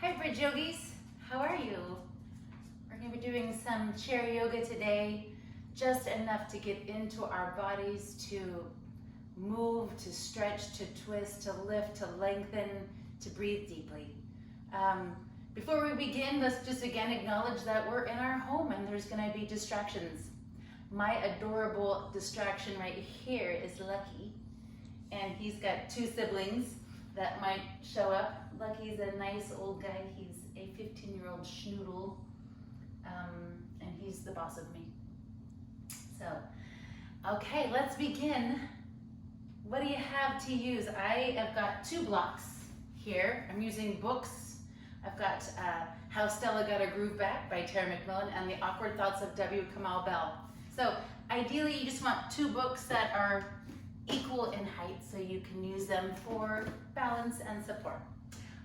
Hi Bridge Yogis, how are you? We're going to be doing some chair yoga today, just enough to get into our bodies, to move, to stretch, to twist, to lift, to lengthen, to breathe deeply. Before we begin, let's just again acknowledge that we're in our home and there's going to be distractions. My adorable distraction right here is Lucky, and he's got two siblings that might show up. Lucky's a nice old guy. He's a 15-year-old schnoodle, and he's the boss of me. So, okay, let's begin. What do you have to use? I have got two blocks here. I'm using books. I've got How Stella Got Her Groove Back by Tara McMillan and The Awkward Thoughts of W. Kamau Bell. So ideally you just want two books that are equal in height so you can use them for balance and support.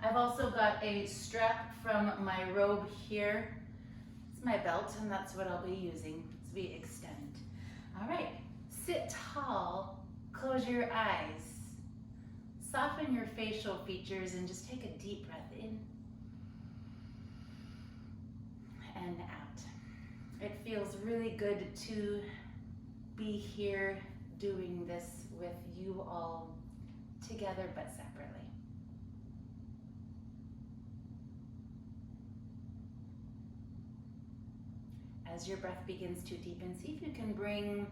I've also got a strap from my robe here. It's my belt, and that's what I'll be using to be extended. All right, sit tall, close your eyes, soften your facial features, and just take a deep breath in and out. It feels really good to be here doing this with you all together but separately. As your breath begins to deepen, see if you can bring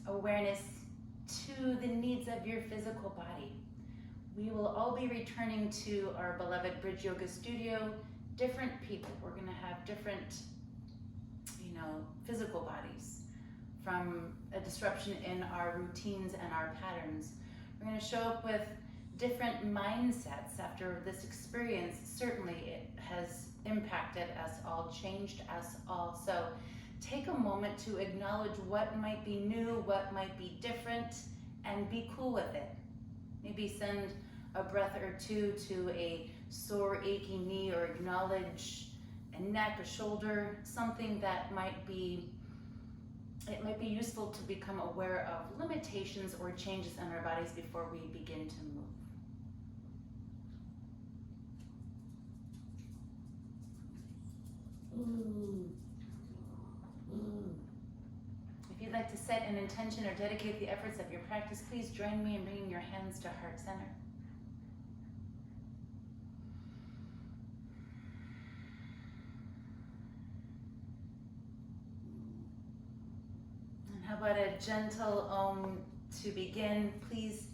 awareness to the needs of your physical body. We will all be returning to our beloved Bridge Yoga studio, different people. We're going to have different, physical bodies from a disruption in our routines and our patterns. We're going to show up with different mindsets after this experience. Certainly it has impacted us all, changed us all. So take a moment to acknowledge what might be new, what might be different, and be cool with it. Maybe send a breath or two to a sore, achy knee, or acknowledge a neck, a shoulder, something that might be useful to become aware of limitations or changes in our bodies before we begin to move. If you'd like to set an intention or dedicate the efforts of your practice, please join me in bringing your hands to heart center. How about a gentle Om to begin? Please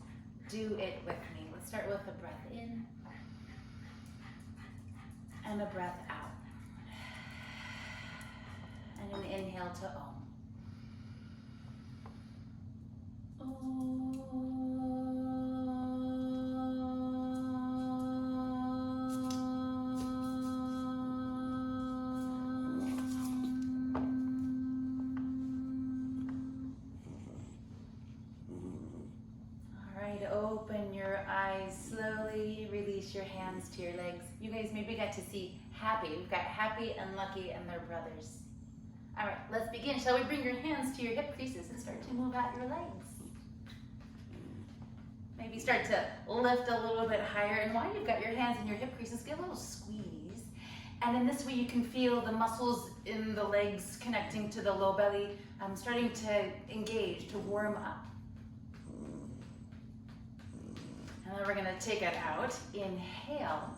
do it with me. Let's start with a breath in and a breath out. And an inhale to Om. Open your eyes slowly, release your hands to your legs. You guys maybe got to see Happy. We've got Happy and Lucky and their brothers. All right, let's begin. Shall we bring your hands to your hip creases and start to move out your legs? Maybe start to lift a little bit higher. And while you've got your hands in your hip creases, give a little squeeze. And in this way you can feel the muscles in the legs connecting to the low belly, starting to engage, to warm up. And then we're going to take it out. Inhale.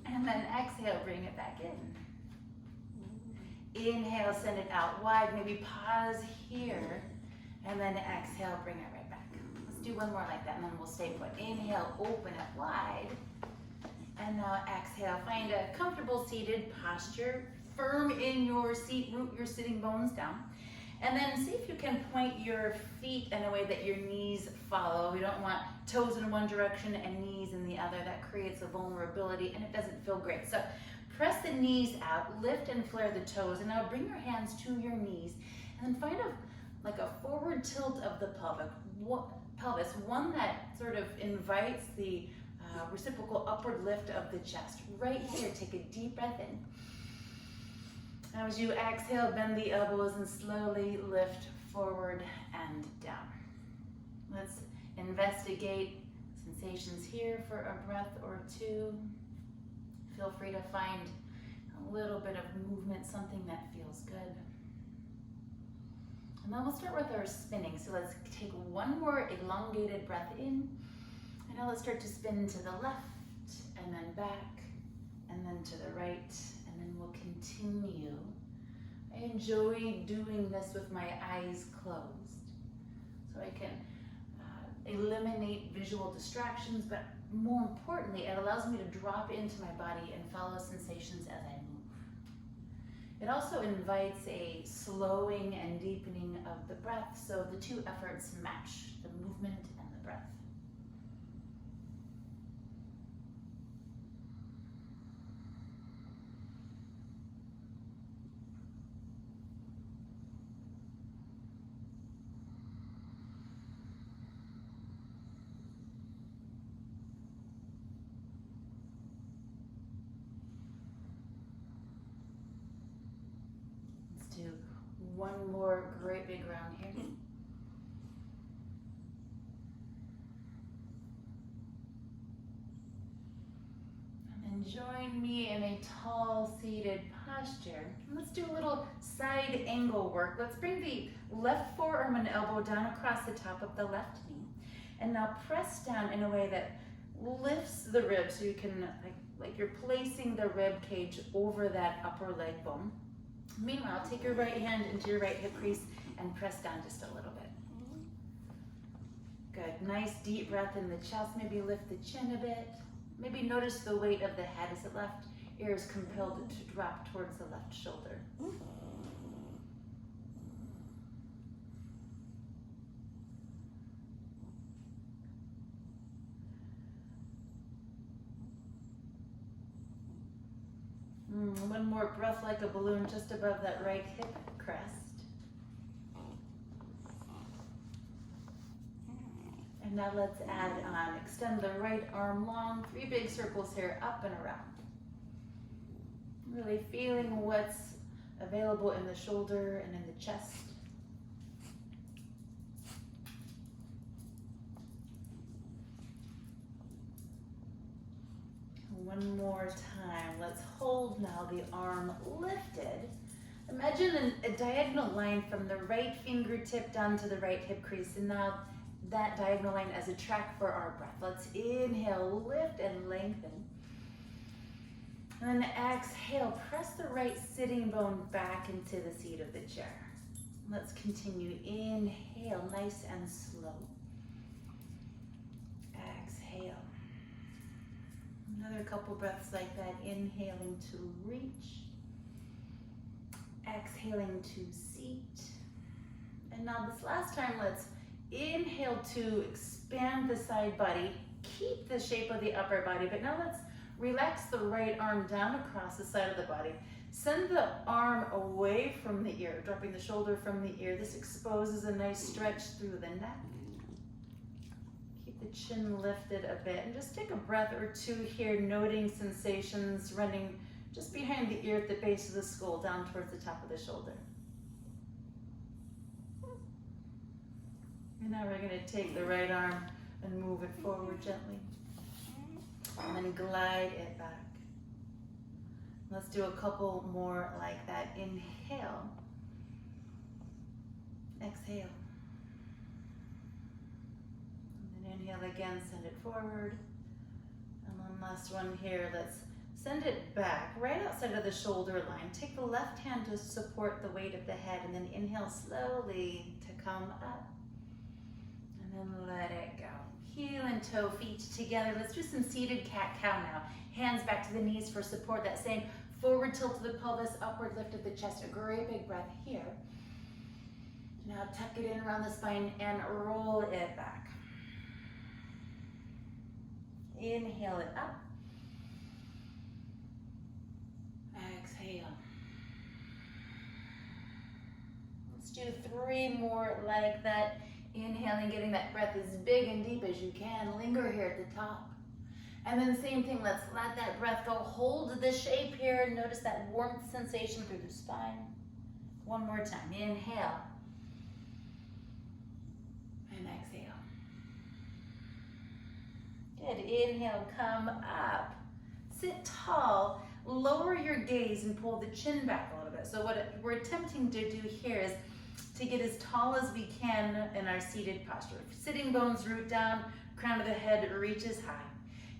And then exhale, bring it back in. Inhale, send it out wide. Maybe pause here. And then exhale, bring it right back. Let's do one more like that, and then we'll stay put. Inhale, open it wide. And now exhale, find a comfortable seated posture. Firm in your seat, root your sitting bones down. And then see if you can point your feet in a way that your knees follow. We don't want toes in one direction and knees in the other. That creates a vulnerability and it doesn't feel great. So press the knees out, lift and flare the toes, and now bring your hands to your knees. And then find a forward tilt of the pelvis, one that sort of invites the reciprocal upward lift of the chest. Right here, take a deep breath in. Now as you exhale, bend the elbows and slowly lift forward and down. Let's investigate sensations here for a breath or two. Feel free to find a little bit of movement, something that feels good. And then we'll start with our spinning. So let's take one more elongated breath in. And now let's start to spin to the left and then back and then to the right. And then we'll continue. I enjoy doing this with my eyes closed. So I can eliminate visual distractions, but more importantly, it allows me to drop into my body and follow sensations as I move. It also invites a slowing and deepening of the breath, so the two efforts match, the movement and the breath. Do one more great big round here. And then join me in a tall seated posture. Let's do a little side angle work. Let's bring the left forearm and elbow down across the top of the left knee. And now press down in a way that lifts the ribs, so you can, like you're placing the rib cage over that upper leg bone. Meanwhile, take your right hand into your right hip crease and press down just a little bit. Good. Nice deep breath in the chest. Maybe lift the chin a bit. Maybe notice the weight of the head as the left ear is compelled to drop towards the left shoulder. One more breath like a balloon just above that right hip crest. And now let's add on. Extend the right arm long, 3 big circles here, up and around. Really feeling what's available in the shoulder and in the chest. One more time. Let's hold now, the arm lifted. Imagine a diagonal line from the right fingertip down to the right hip crease. And now that diagonal line as a track for our breath. Let's inhale, lift and lengthen. And then exhale, press the right sitting bone back into the seat of the chair. Let's continue. Inhale, nice and slow. Exhale. Another couple breaths like that. Inhaling to reach. Exhaling to seat. And now this last time, let's inhale to expand the side body. Keep the shape of the upper body, but now let's relax the right arm down across the side of the body. Send the arm away from the ear, dropping the shoulder from the ear. This exposes a nice stretch through the neck. Keep the chin lifted a bit, and just take a breath or two here, noting sensations running just behind the ear at the base of the skull, down towards the top of the shoulder. And now we're going to take the right arm and move it forward gently. And then glide it back. Let's do a couple more like that. Inhale. Exhale. And then inhale again, send it forward. And one last one here. Let's send it back, right outside of the shoulder line. Take the left hand to support the weight of the head, and then inhale slowly to come up. And then let it go. Heel and toe, feet together. Let's do some seated cat-cow now. Hands back to the knees for support. That same forward tilt of the pelvis, upward lift of the chest. A great big breath here. Now tuck it in around the spine and roll it back. Inhale it up. Exhale. Let's do 3 more like that. Inhaling, getting that breath as big and deep as you can. Linger here at the top. And then same thing, let's let that breath go. Hold the shape here. Notice that warmth sensation through the spine. One more time. Inhale. And exhale. Good. Inhale, come up. Sit tall, lower your gaze and pull the chin back a little bit. So what we're attempting to do here is to get as tall as we can in our seated posture. Sitting bones root down, crown of the head reaches high.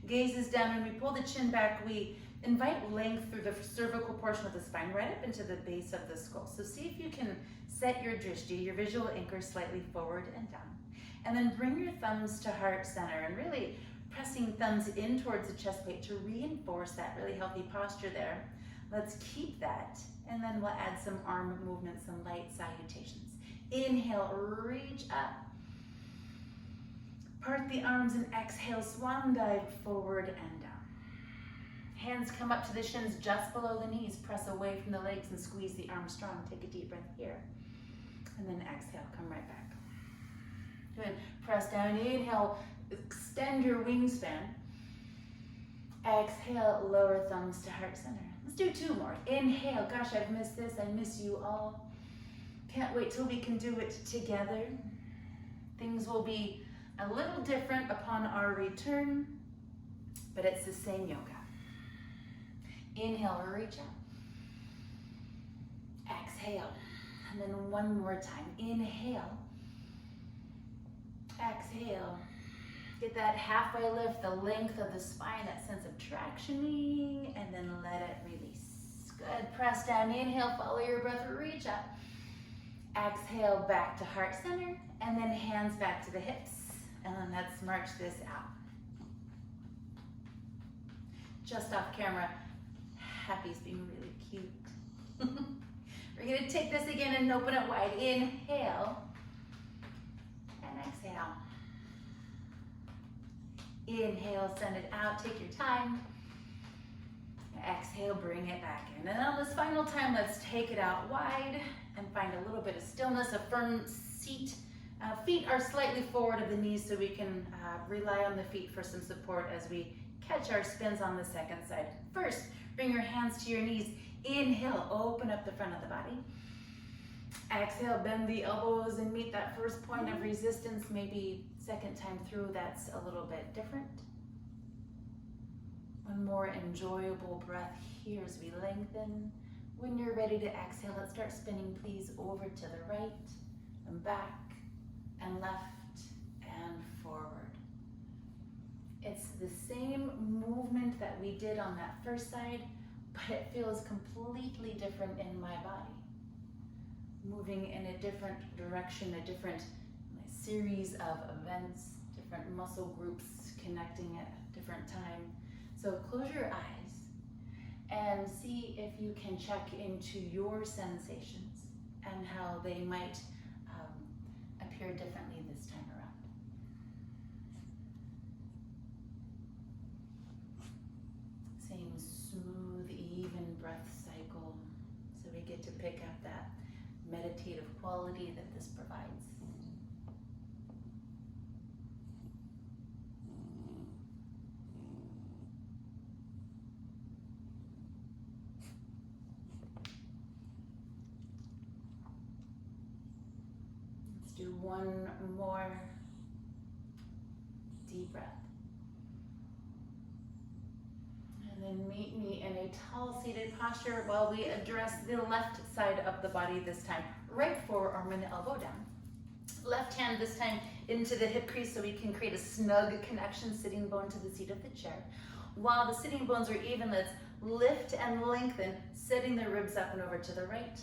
Gaze is down. When we pull the chin back, we invite length through the cervical portion of the spine right up into the base of the skull. So see if you can set your drishti, your visual anchor, slightly forward and down. And then bring your thumbs to heart center and really pressing thumbs in towards the chest plate to reinforce that really healthy posture there. Let's keep that, and then we'll add some arm movements, some light salutations. Inhale, reach up. Part the arms and exhale, swan dive forward and down. Hands come up to the shins just below the knees. Press away from the legs and squeeze the arms strong. Take a deep breath here. And then exhale, come right back. Good. Press down, inhale, extend your wingspan. Exhale, lower thumbs to heart center. Let's do two more. Inhale, gosh, I've missed this. I miss you all. Can't wait till we can do it together. Things will be a little different upon our return, but it's the same yoga. Inhale, reach up. Exhale, and then one more time. Inhale. Exhale. Get that halfway lift, the length of the spine, that sense of tractioning, and then let it release. Good. Press down. Inhale, follow your breath, reach up. Exhale, back to heart center, and then hands back to the hips. And then let's march this out. Just off camera, Happy's being really cute. We're gonna take this again and open it wide. Inhale, and exhale. Inhale, send it out, take your time. Exhale, bring it back in. And on this final time, let's take it out wide and find a little bit of stillness, a firm seat. Feet are slightly forward of the knees so we can rely on the feet for some support as we catch our spins on the second side. First, bring your hands to your knees. Inhale, open up the front of the body. Exhale, bend the elbows and meet that first point of resistance. Maybe second time through, that's a little bit different. One more enjoyable breath here as we lengthen. When you're ready to exhale, let's start spinning, please, over to the right and back and left and forward. It's the same movement that we did on that first side, but it feels completely different in my body. Moving in a different direction, a different series of events, different muscle groups connecting at a different time. So close your eyes and see if you can check into your sensations and how they might appear differently this time around. Same smooth, even breath cycle, so we get to pick up that meditative quality that this provides. Let's do one more deep breath. And then meet me in a tall seated posture while we address the left side of the body this time. Right forearm and elbow down. Left hand this time into the hip crease so we can create a snug connection, sitting bone to the seat of the chair. While the sitting bones are even, let's lift and lengthen, setting the ribs up and over to the right.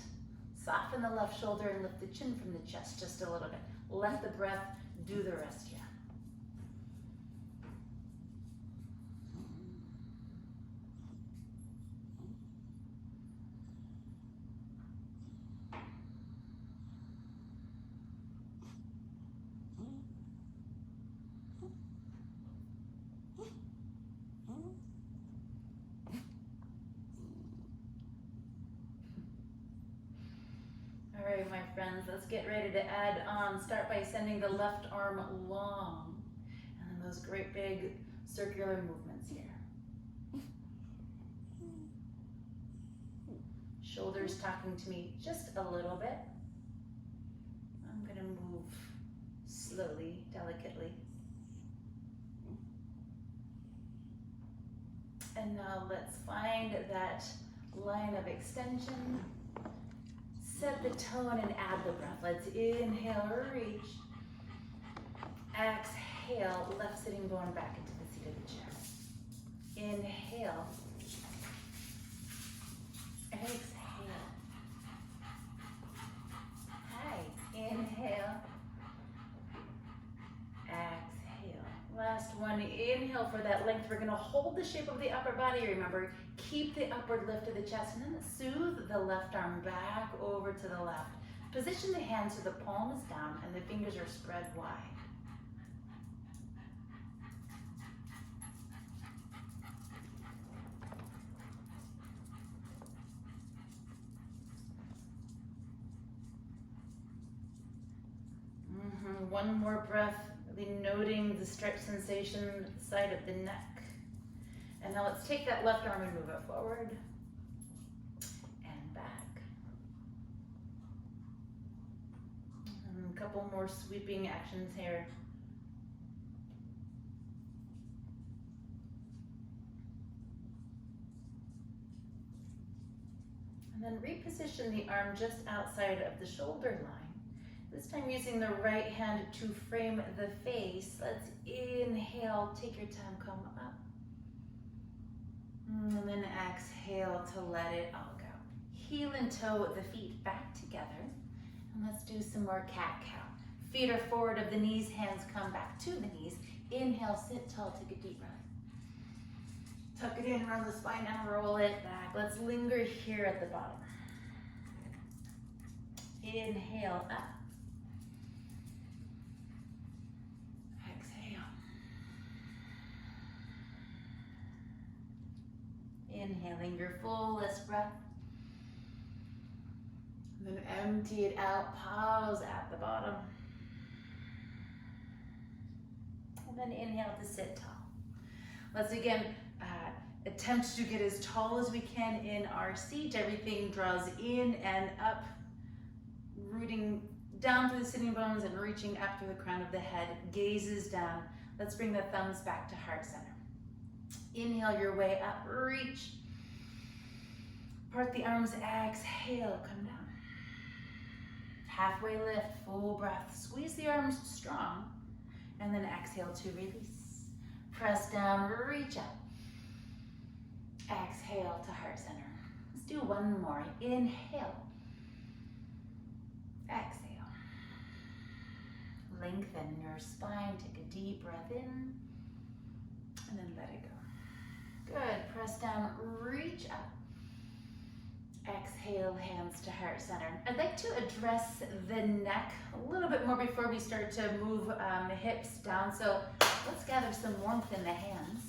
Soften the left shoulder and lift the chin from the chest just a little bit. Let the breath do the rest here. All right, my friends, let's get ready to add on. Start by sending the left arm long, and then those great big circular movements here. Shoulders talking to me just a little bit. I'm gonna move slowly, delicately. And now let's find that line of extension. Set the tone and add the breath. Let's inhale, reach. Exhale, left sitting bone back into the seat of the chair. Inhale. Exhale. Hi. Inhale. Exhale. Last one. Inhale for that length. We're going to hold the shape of the upper body. Remember, keep the upward lift of the chest and then soothe the left arm back over to the left. Position the hands so the palm is down and the fingers are spread wide. One more breath, really noting the stretch sensation at the side of the neck. And now let's take that left arm and move it forward and back. And a couple more sweeping actions here. And then reposition the arm just outside of the shoulder line. This time using the right hand to frame the face. Let's inhale, take your time, come up. And then exhale to let it all go. Heel and toe the feet back together. And let's do some more cat-cow. Feet are forward of the knees, hands come back to the knees. Inhale, sit tall, take a deep breath. Tuck it in, round the spine, and roll it back. Let's linger here at the bottom. Inhale, up. Inhaling your fullest breath. And then empty it out, pause at the bottom. And then inhale to sit tall. Let's again attempt to get as tall as we can in our seat. Everything draws in and up, rooting down through the sitting bones and reaching up through the crown of the head, gazes down. Let's bring the thumbs back to heart center. Inhale your way up, reach. Part the arms, exhale, come down. Halfway lift, full breath. Squeeze the arms strong, and then exhale to release. Press down, reach up. Exhale to heart center. Let's do one more. Inhale. Exhale. Lengthen your spine, take a deep breath in, and then let it go. Good, press down, reach up. Exhale, hands to heart center. I'd like to address the neck a little bit more before we start to move the hips down. So let's gather some warmth in the hands.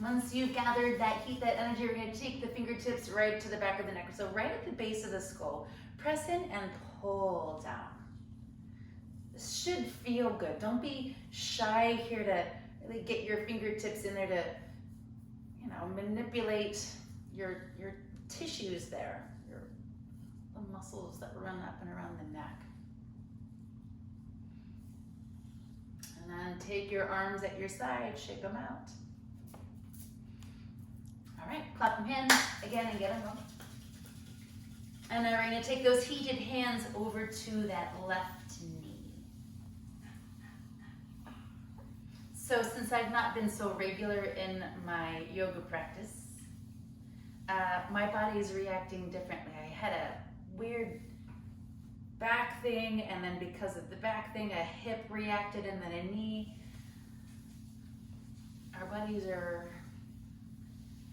Once you've gathered that heat, that energy, we're going to take the fingertips right to the back of the neck. So right at the base of the skull. Press in and pull down. This should feel good. Don't be shy here to really get your fingertips in there to, manipulate your tissues there, the muscles that run up and around the neck. And then take your arms at your side, shake them out. All right, clap them hands again and get them going. And now we're going to take those heated hands over to that left knee. So since I've not been so regular in my yoga practice, my body is reacting differently. I had a weird back thing, and then because of the back thing, a hip reacted, and then a knee. Our bodies are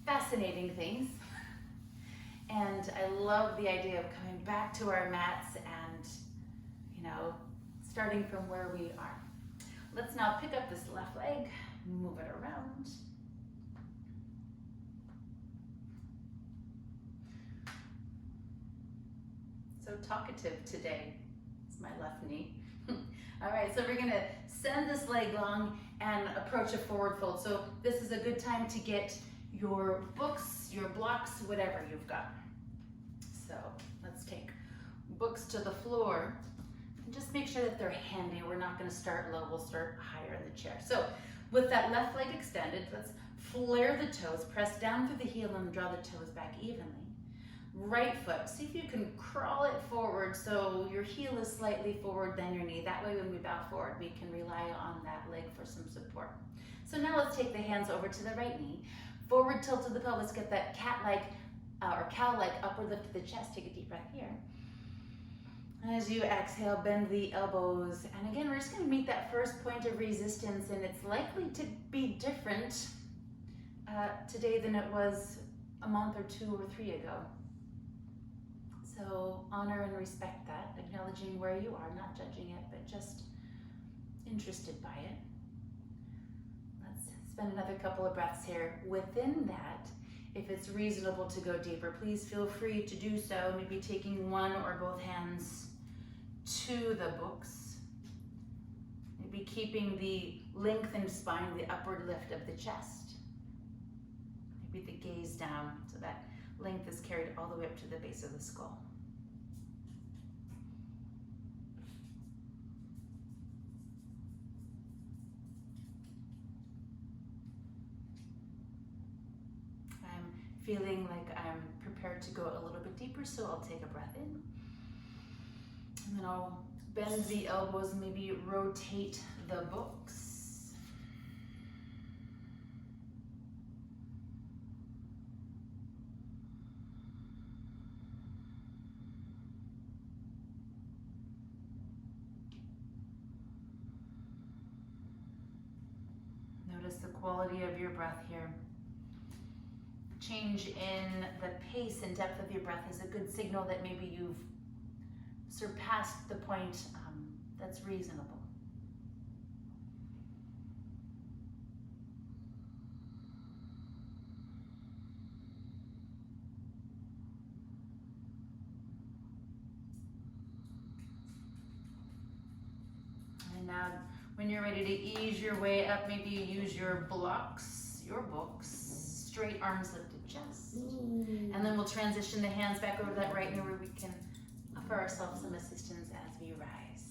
fascinating things. And I love the idea of coming back to our mats and, starting from where we are. Let's now pick up this left leg, move it around. So talkative today. It's my left knee. All right, so we're gonna send this leg long and approach a forward fold. So this is a good time to get your books, your blocks, whatever you've got. So let's take books to the floor and just make sure that they're handy. We're not going to start low, we'll start higher in the chair. So with that left leg extended, let's flare the toes, press down through the heel and draw the toes back evenly. Right foot, see if you can crawl it forward so your heel is slightly forward than your knee. That way when we bow forward, we can rely on that leg for some support. So now let's take the hands over to the right knee. Forward tilt of the pelvis, get that cat-like or cow-like upward lift of the chest. Take a deep breath here. As you exhale, bend the elbows. And again, we're just gonna meet that first point of resistance, and it's likely to be different today than it was a month or 2 or 3 ago. So honor and respect that, acknowledging where you are, not judging it, but just interested by it. Let's spend another couple of breaths here. Within that, if it's reasonable to go deeper, please feel free to do so, maybe taking one or both hands to the books. Maybe keeping the lengthened spine, the upward lift of the chest. Maybe the gaze down so that length is carried all the way up to the base of the skull. I'm feeling like I'm prepared to go a little bit deeper, so I'll take a breath in. And then I'll bend the elbows, maybe rotate the books. Notice the quality of your breath here. Change in the pace and depth of your breath is a good signal that maybe you've surpassed the point that's reasonable. And now, when you're ready to ease your way up, maybe you use your blocks, your books, straight arms, lifted chest. And then we'll transition the hands back over to that right knee where we can offer ourselves some assistance as we rise.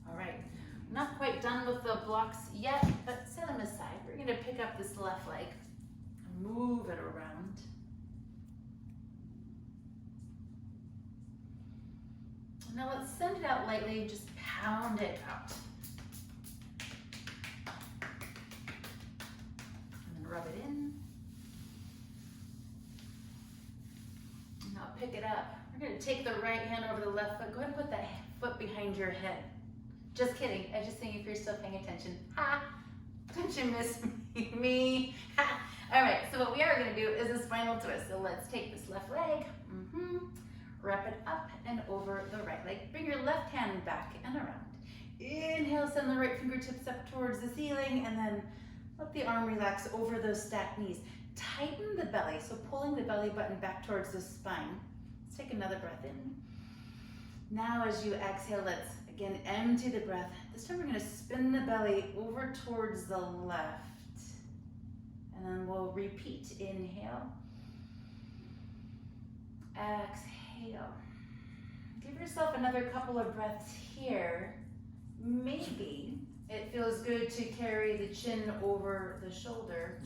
All right, not quite done with the blocks yet, but set them aside. We're gonna pick up this left leg and move it around. Now let's send it out lightly, just pound it out. And then rub it in. And now pick it up. We're gonna take the right hand over the left foot. Go ahead and put that foot behind your head. Just kidding, I was just thinking if you're still paying attention. Ha! Don't you miss me? Ha! All right, so what we are gonna do is a spinal twist. So let's take this left leg, wrap it up and over the right leg. Bring your left hand back and around. Inhale, send the right fingertips up towards the ceiling, and then let the arm relax over those stacked knees. Tighten the belly, so pulling the belly button back towards the spine. Let's take another breath in. Now as you exhale, let's again empty the breath. This time we're gonna spin the belly over towards the left. And then we'll repeat. Inhale. Exhale. Give yourself another couple of breaths here. Maybe it feels good to carry the chin over the shoulder.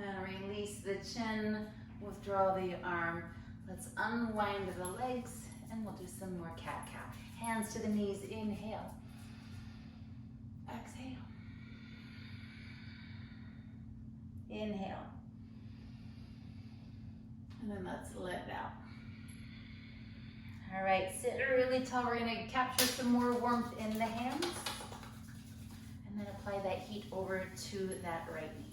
And release the chin, withdraw the arm. Let's unwind the legs and we'll do some more cat-cow. Hands to the knees, inhale. Exhale. Inhale. And then let's let it out. All right, sit really tall. We're gonna capture some more warmth in the hands and then apply that heat over to that right knee.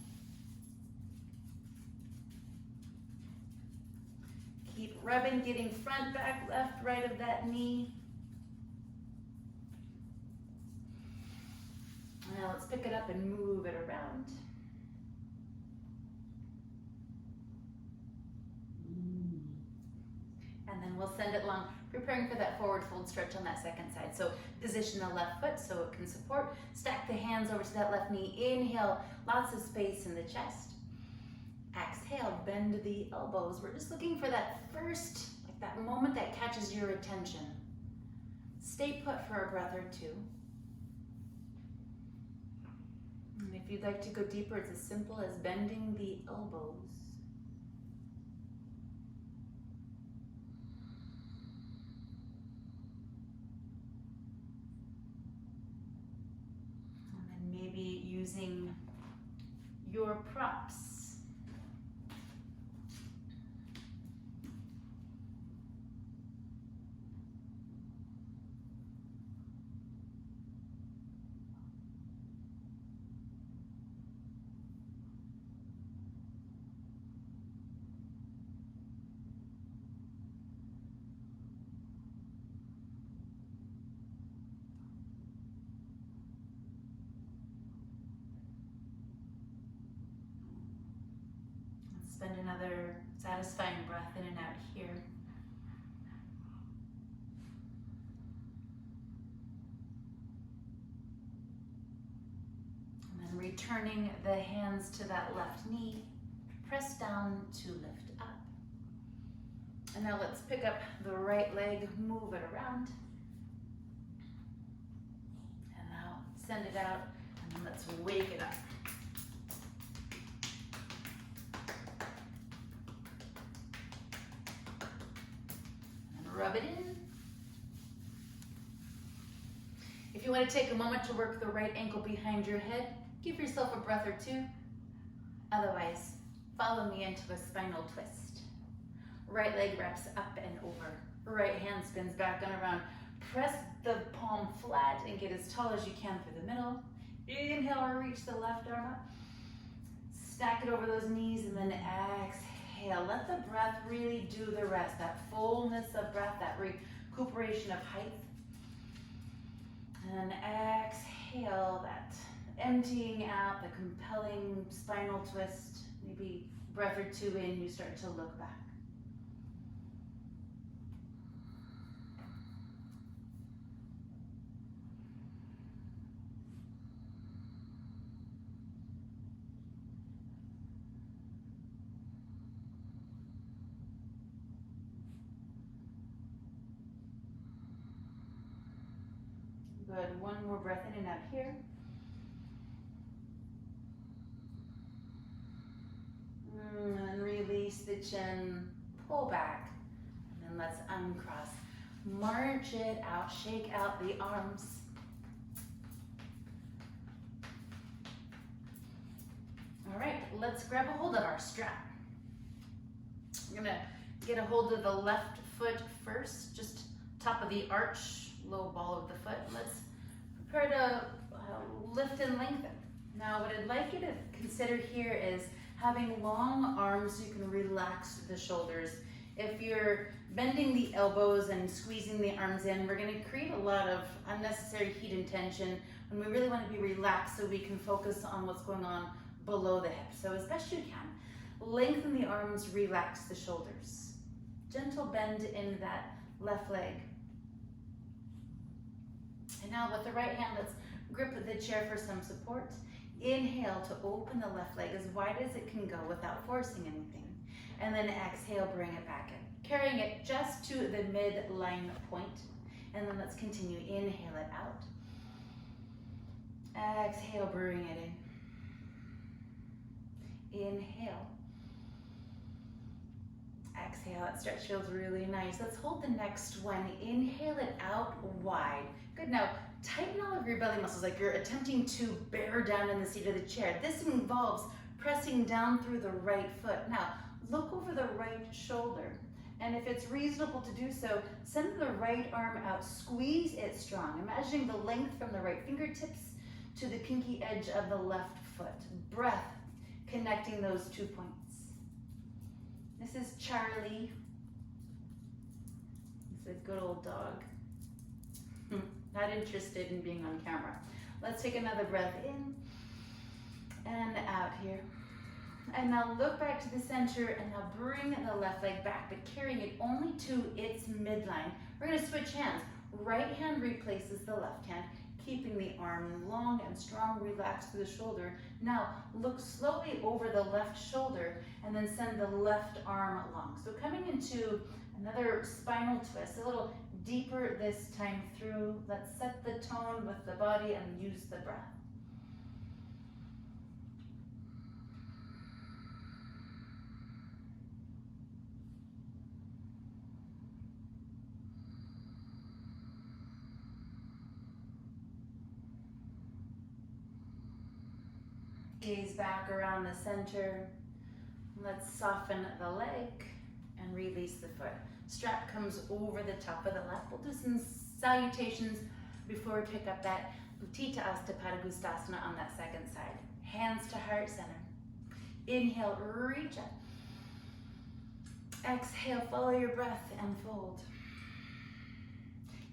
Keep rubbing, getting front, back, left, right of that knee. Now let's pick it up and move it around. And then we'll send it long. Prepare preparing for that forward fold stretch on that second side. So position the left foot so it can support. Stack the hands over to that left knee. Inhale, lots of space in the chest. Exhale, bend the elbows. We're just looking for that first, like that moment that catches your attention. Stay put for a breath or two. And if you'd like to go deeper, it's as simple as bending the elbows. And then maybe using your props. Spend another satisfying breath in and out here. And then returning the hands to that left knee, press down to lift up. And now let's pick up the right leg, move it around. And now send it out, and then let's wake it up. Rub it in. If you want to take a moment to work the right ankle behind your head, give yourself a breath or two. Otherwise, follow me into a spinal twist. Right leg wraps up and over. Right hand spins back and around. Press the palm flat and get as tall as you can through the middle. Inhale, reach the left arm up. Stack it over those knees and then exhale. Let the breath really do the rest. That fullness of breath, that recuperation of height. And then exhale, that emptying out, the compelling spinal twist. Maybe breath or two in, you start to look back. Good, one more breath in and out here. And release the chin, pull back, and then let's uncross. March it out, shake out the arms. All right, let's grab a hold of our strap. I'm gonna get a hold of the left foot first, just top of the arch, low ball of the foot. Let's prepare to lift and lengthen. Now what I'd like you to consider here is having long arms so you can relax the shoulders. If you're bending the elbows and squeezing the arms in, we're going to create a lot of unnecessary heat and tension when we really want to be relaxed so we can focus on what's going on below the hips. So as best you can, lengthen the arms, relax the shoulders. Gentle bend in that left leg. And now with the right hand, let's grip the chair for some support. Inhale to open the left leg as wide as it can go without forcing anything. And then exhale, bring it back in. Carrying it just to the midline point. And then let's continue. Inhale it out. Exhale, bring it in. Inhale. Exhale, that stretch feels really nice. Let's hold the next one. Inhale it out wide. Good, now tighten all of your belly muscles like you're attempting to bear down in the seat of the chair. This involves pressing down through the right foot. Now, look over the right shoulder. And if it's reasonable to do so, send the right arm out, squeeze it strong. Imagining the length from the right fingertips to the pinky edge of the left foot. Breath connecting those 2 points. This is Charlie. He's a good old dog. Not interested in being on camera. Let's take another breath in and out here. And now look back to the center and now bring the left leg back, but carrying it only to its midline. We're gonna switch hands. Right hand replaces the left hand, keeping the arm long and strong, relaxed through the shoulder. Now look slowly over the left shoulder and then send the left arm along. So coming into another spinal twist, a little deeper this time through. Let's set the tone with the body and use the breath. Gaze back around the center. Let's soften the leg and release the foot. Strap comes over the top of the left. We'll do some salutations before we pick up that Utthita Padagustasana on that second side. Hands to heart center. Inhale, reach up. Exhale, follow your breath and fold.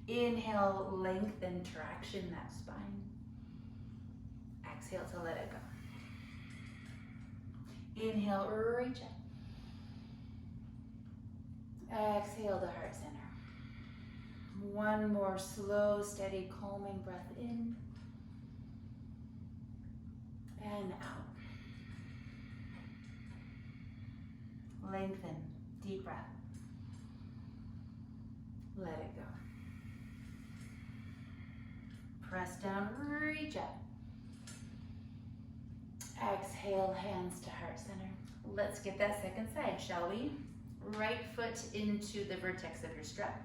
Inhale, lengthen, traction that spine. Exhale to let it go. Inhale, reach up. Exhale to heart center. One more slow, steady, calming breath in and out. Lengthen, deep breath. Let it go. Press down, reach up. Exhale, hands to heart center. Let's get that second side, shall we? Right foot into the vertex of your strap.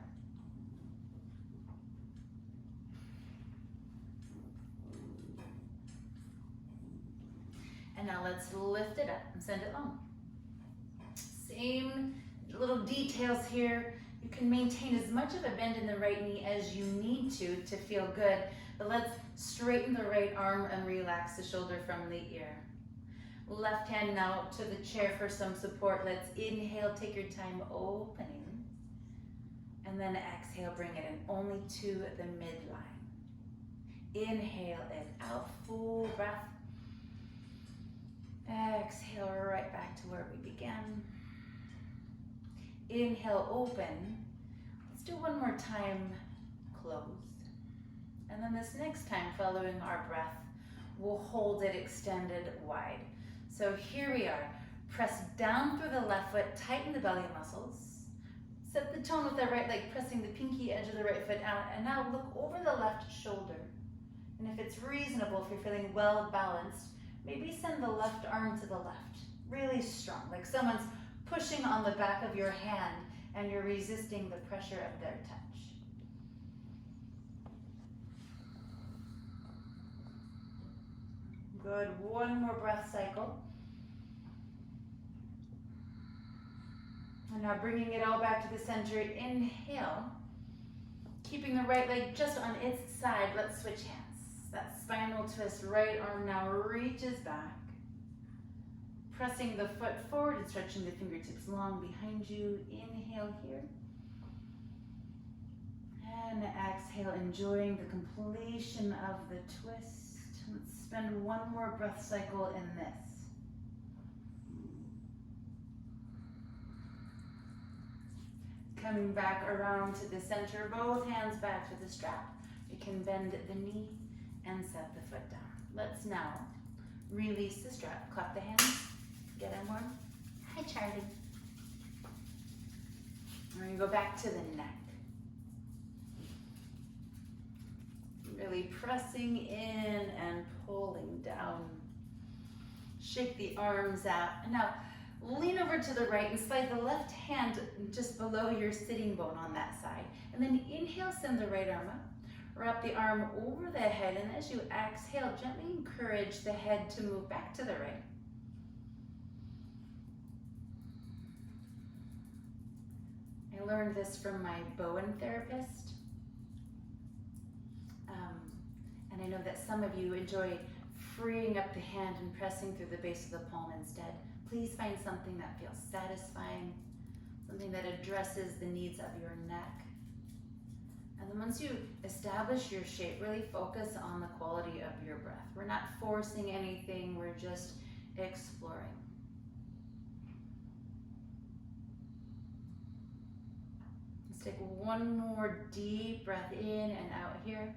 And now let's lift it up and send it long. Same little details here. You can maintain as much of a bend in the right knee as you need to feel good. But let's straighten the right arm and relax the shoulder from the ear. Left hand now to the chair for some support. Let's inhale, take your time opening. And then exhale, bring it in only to the midline. Inhale it out, full breath. Exhale, right back to where we began. Inhale, open. Let's do one more time, close. And then this next time, following our breath, we'll hold it extended wide. So here we are. Press down through the left foot, tighten the belly muscles. Set the tone with the right leg, pressing the pinky edge of the right foot out. And now look over the left shoulder. And if it's reasonable, if you're feeling well balanced, maybe send the left arm to the left. Really strong, like someone's pushing on the back of your hand and you're resisting the pressure of their touch. Good, one more breath cycle. And now bringing it all back to the center, inhale. Keeping the right leg just on its side, let's switch hands. That spinal twist, right arm now reaches back. Pressing the foot forward and stretching the fingertips long behind you. Inhale here. And exhale, enjoying the completion of the twist. Let's spend one more breath cycle in this. Coming back around to the center, both hands back to the strap. You can bend the knee and set the foot down. Let's now release the strap. Clap the hands. Get inward. Hi, Charlie. We're going to go back to the neck. Really pressing in and pulling down. Shake the arms out. And now lean over to the right and slide the left hand just below your sitting bone on that side. And then inhale, send the right arm up. Wrap the arm over the head, and as you exhale, gently encourage the head to move back to the right. I learned this from my Bowen therapist. And I know that some of you enjoy freeing up the hand and pressing through the base of the palm instead. Please find something that feels satisfying, something that addresses the needs of your neck. And then once you establish your shape, really focus on the quality of your breath. We're not forcing anything, we're just exploring. Let's take one more deep breath in and out here.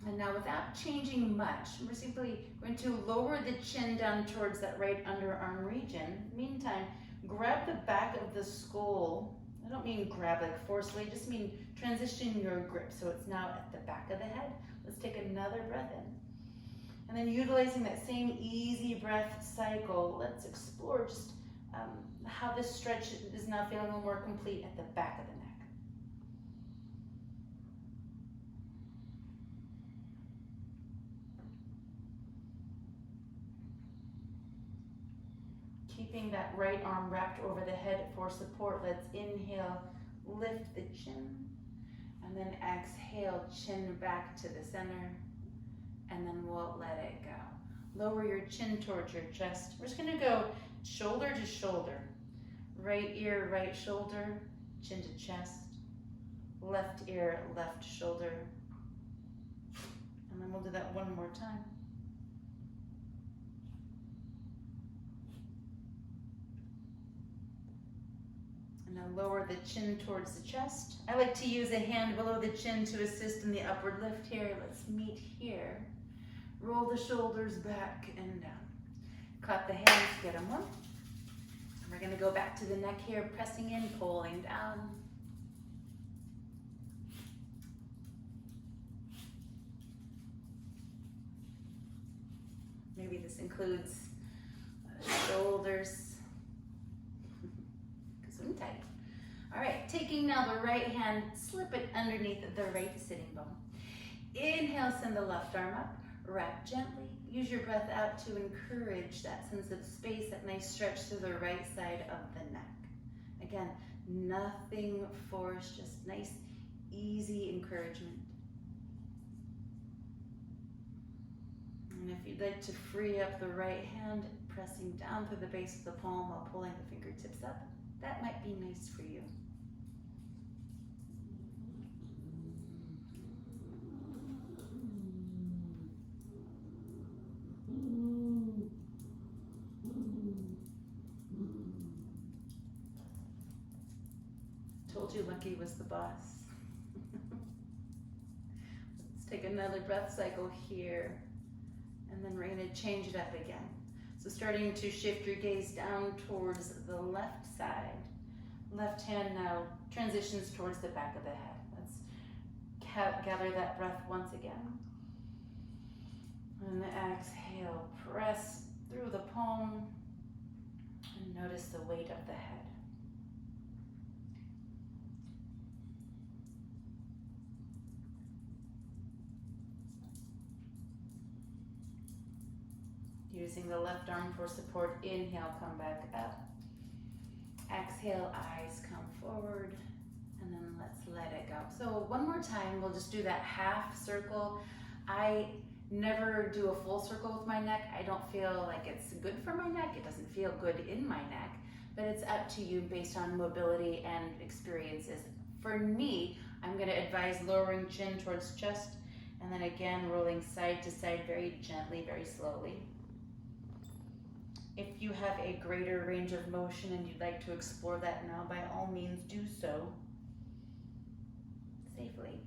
And now without changing much, we're simply going to lower the chin down towards that right underarm region. Meantime, grab the back of the skull. I don't mean grab like forcefully, I just mean transition your grip so it's now at the back of the head. Let's take another breath in. And then utilizing that same easy breath cycle, let's explore just how this stretch is now feeling a little more complete at the back of the neck. Keeping that right arm wrapped over the head for support, let's inhale, lift the chin, and then exhale, chin back to the center, and then we'll let it go. Lower your chin towards your chest. We're just gonna go shoulder to shoulder. Right ear, right shoulder, chin to chest. Left ear, left shoulder. And then we'll do that one more time. And now lower the chin towards the chest. I like to use a hand below the chin to assist in the upward lift here. Let's meet here. Roll the shoulders back and down. Clap the hands, get them up. And we're gonna go back to the neck here, pressing in, pulling down. Maybe this includes shoulders. Tight. All right, taking now the right hand, slip it underneath the right sitting bone. Inhale, send the left arm up, wrap gently. Use your breath out to encourage that sense of space, that nice stretch to the right side of the neck. Again, nothing forced, just nice, easy encouragement. And if you'd like to free up the right hand, pressing down through the base of the palm while pulling the fingertips up, that might be nice for you. Told you Lucky was the boss. Let's take another breath cycle here. And then we're going to change it up again. So starting to shift your gaze down towards the left side. Left hand now transitions towards the back of the head. Let's gather that breath once again. And exhale, press through the palm and notice the weight of the head. Using the left arm for support, inhale, come back up. Exhale, eyes come forward, and then let's let it go. So one more time, we'll just do that half circle. I never do a full circle with my neck. I don't feel like it's good for my neck. It doesn't feel good in my neck, but it's up to you based on mobility and experiences. For me, I'm gonna advise lowering chin towards chest, and then again, rolling side to side very gently, very slowly. If you have a greater range of motion and you'd like to explore that now, by all means do so safely.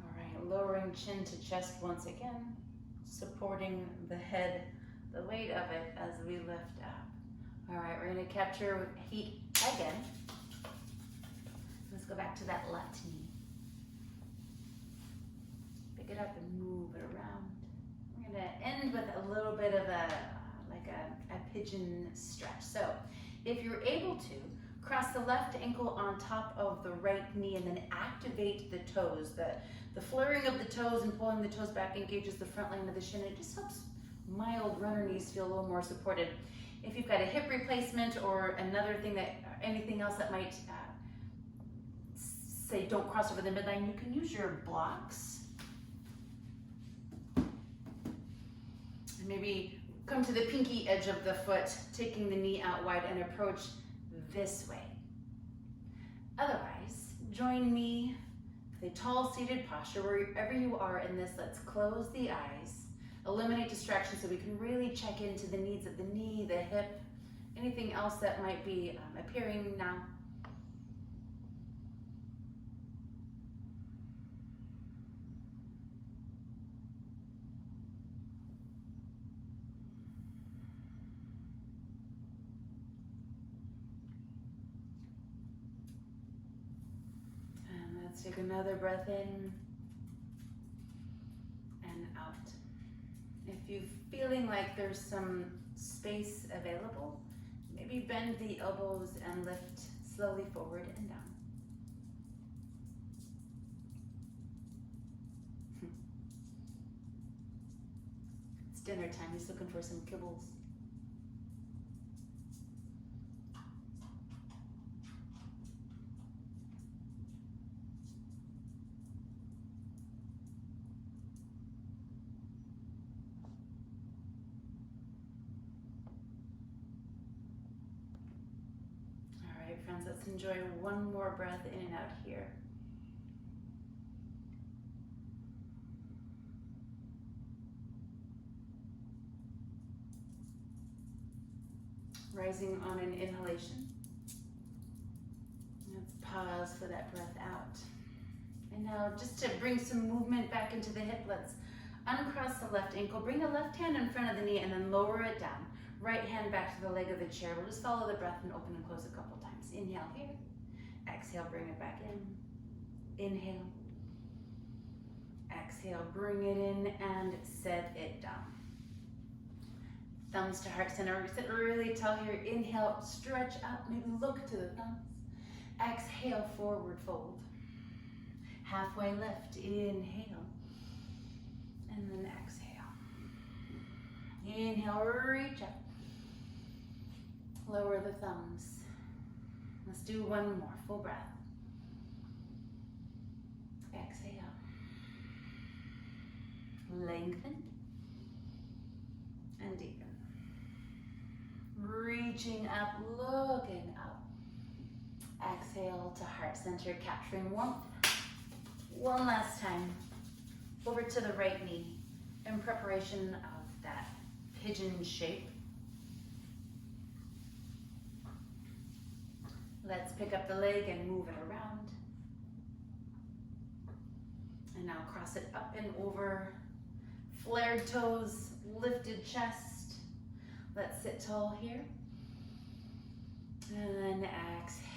All right, lowering chin to chest once again, supporting the head, the weight of it as we lift up. All right, we're gonna capture heat again. Let's go back to that left knee. Pick it up and move it around. We're gonna end with a little bit of a pigeon stretch. So if you're able to, cross the left ankle on top of the right knee and then activate the toes. The flaring of the toes and pulling the toes back engages the front line of the shin. It just helps mild runner knees feel a little more supported. If you've got a hip replacement or another thing anything else that might say don't cross over the midline, you can use your blocks. And maybe come to the pinky edge of the foot, taking the knee out wide and approach this way. Otherwise, join me the tall seated posture. Wherever you are in this, let's close the eyes, eliminate distractions so we can really check into the needs of the knee, the hip, anything else that might be appearing now. Let's take another breath in and out. If you're feeling like there's some space available, maybe bend the elbows and lift slowly forward and down. It's dinner time. He's looking for some kibbles. Friends, let's enjoy one more breath in and out here. Rising on an inhalation. Let's pause for that breath out. And now just to bring some movement back into the hip, let's uncross the left ankle, bring the left hand in front of the knee and then lower it down. Right hand back to the leg of the chair. We'll just follow the breath and open and close a couple times. Inhale here. Exhale, bring it back in. Inhale. Exhale, bring it in and set it down. Thumbs to heart center. Sit really tall here. Inhale, stretch up, maybe look to the thumbs. Exhale, forward fold. Halfway lift. Inhale. And then exhale. Inhale, reach up. Lower the thumbs. Let's do one more, full breath. Exhale. Lengthen and deepen. Reaching up, looking up. Exhale to heart center, capturing warmth. One last time. Over to the right knee in preparation of that pigeon shape. Let's pick up the leg and move it around. And now cross it up and over. Flared toes, lifted chest. Let's sit tall here. And then exhale.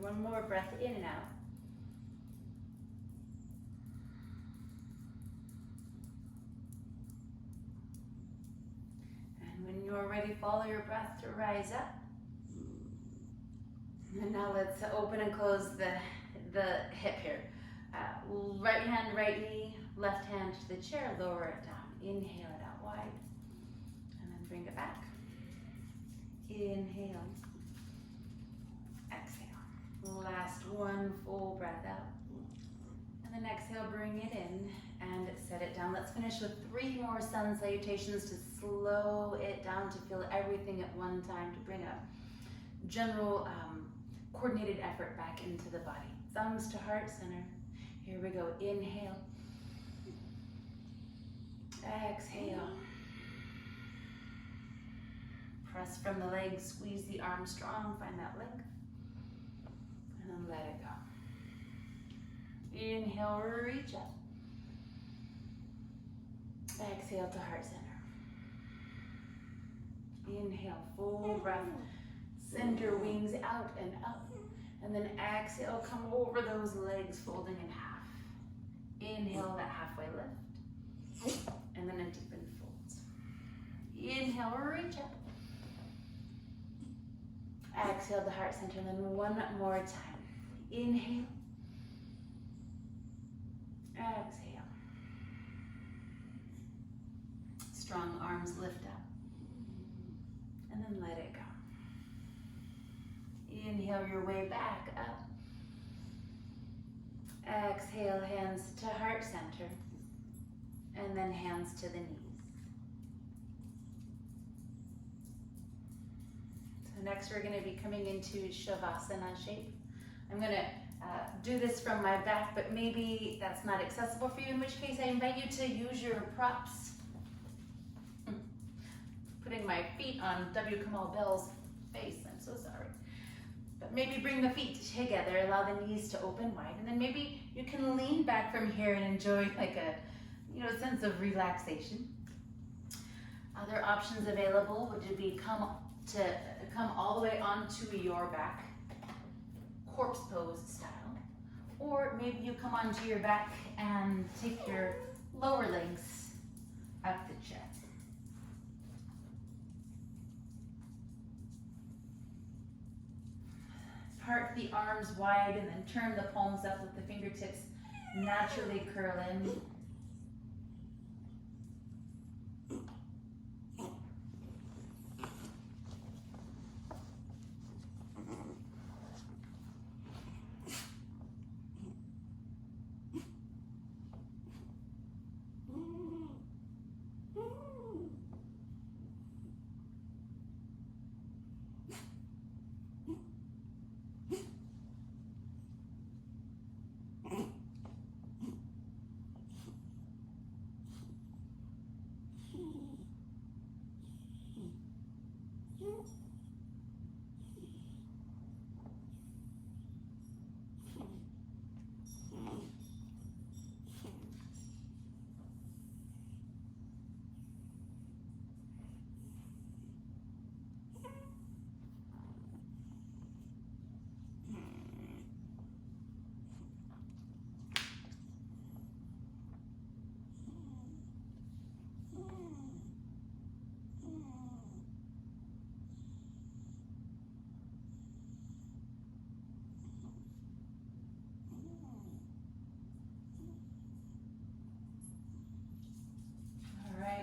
One more breath in and out. And when you're ready, follow your breath to rise up. And now let's open and close the hip here. Right hand, right knee, left hand to the chair, lower it down. Inhale it out wide. And then bring it back. Inhale. Last one, full breath out. And then exhale, bring it in and set it down. Let's finish with 3 more sun salutations to slow it down, to feel everything at one time, to bring a general coordinated effort back into the body. Thumbs to heart center. Here we go. Inhale. Exhale. Press from the legs, squeeze the arms strong, find that length. And let it go. Inhale, reach up. Exhale to heart center. Inhale, full breath. Send your wings out and up. And then exhale, come over those legs, folding in half. Inhale, that halfway lift. And then a deepened fold. Inhale, reach up. Exhale to heart center, and then one more time. Inhale. Exhale. Strong arms lift up. And then let it go. Inhale your way back up. Exhale, hands to heart center. And then hands to the knees. So next we're going to be coming into Shavasana shape. I'm going to do this from my back, but maybe that's not accessible for you, in which case I invite you to use your props. Putting my feet on W. Kamau Bell's face, I'm so sorry. But maybe bring the feet together, allow the knees to open wide, and then maybe you can lean back from here and enjoy like a sense of relaxation. Other options available would be come all the way onto your back, corpse pose style. Or maybe you come onto your back and take your lower legs up the chest. Part the arms wide and then turn the palms up with the fingertips naturally curl in.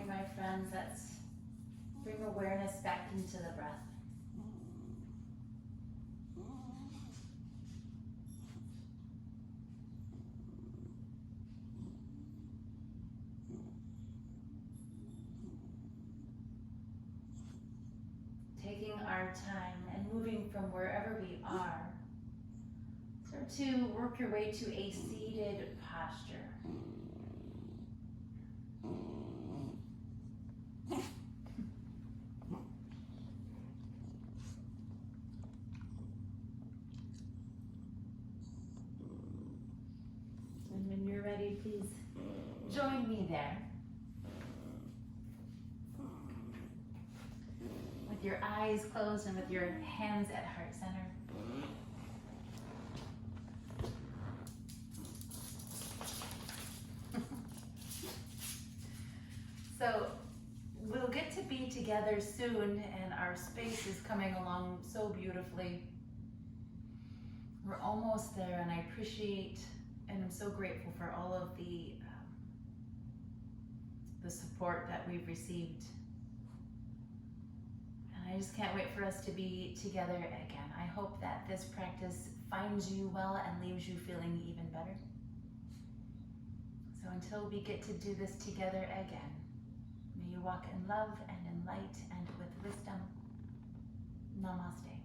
My friends, let's bring awareness back into the breath. Taking our time and moving from wherever we are, start to work your way to a seated posture. Ready, please join me there. With your eyes closed and with your hands at heart center. So we'll get to be together soon, and our space is coming along so beautifully. We're almost there, and I appreciate and I'm so grateful for all of the support that we've received. And I just can't wait for us to be together again. I hope that this practice finds you well and leaves you feeling even better. So until we get to do this together again, may you walk in love and in light and with wisdom. Namaste.